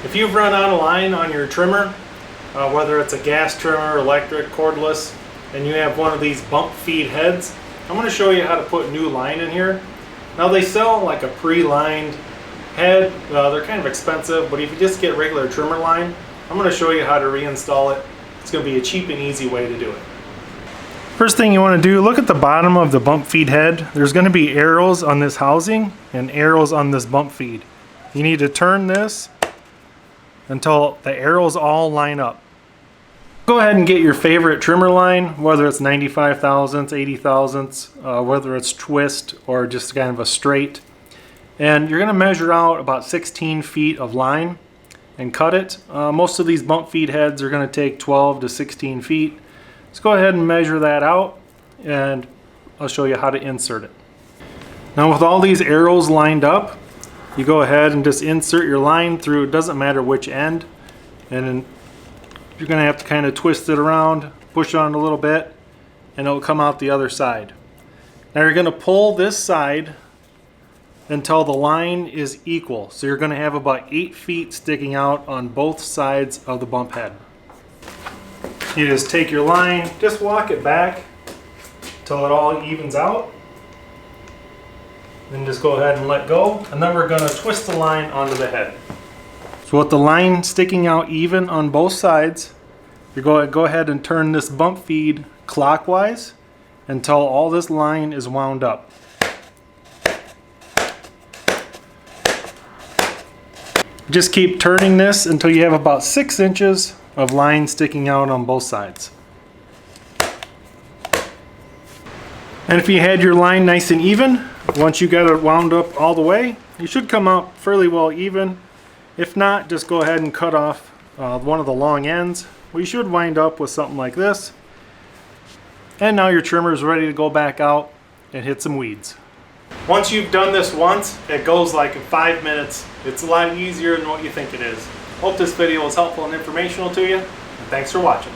If you've run out of line on your trimmer, whether it's a gas trimmer, electric, cordless, and you have one of these bump feed heads, I'm going to show you how to put new line in here. Now they sell like a pre-lined head. They're kind of expensive, but if you just get regular trimmer line, I'm going to show you how to reinstall it. It's going to be a cheap and easy way to do it. First thing you want to do, look at the bottom of the bump feed head. There's going to be arrows on this housing and arrows on this bump feed. You need to turn this until the arrows all line up. Go ahead and get your favorite trimmer line, whether it's 95 thousandths, 80 thousandths, whether it's twist or just kind of a straight. And you're going to measure out about 16 feet of line and cut it. Most of these bump feed heads are going to take 12 to 16 feet. Let's go ahead and measure that out and I'll show you how to insert it. Now with all these arrows lined up, you go ahead and just insert your line through, it doesn't matter which end, and then you're going to have to kind of twist it around, push on a little bit, and it'll come out the other side. Now you're going to pull this side until the line is equal. So you're going to have about 8 feet sticking out on both sides of the bump head. You just take your line, just walk it back till it all evens out. Then just go ahead and let go, and then we're going to twist the line onto the head. So with the line sticking out even on both sides, you're going to go ahead and turn this bump feed clockwise until all this line is wound up. Just keep turning this until you have about 6 inches of line sticking out on both sides. And if you had your line nice and even, once you got it wound up all the way, you should come out fairly well even. If not, just go ahead and cut off one of the long ends. We should wind up with something like this. And now your trimmer is ready to go back out and hit some weeds. Once you've done this once, it goes like in 5 minutes. It's a lot easier than what you think it is. Hope this video was helpful and informational to you, and thanks for watching.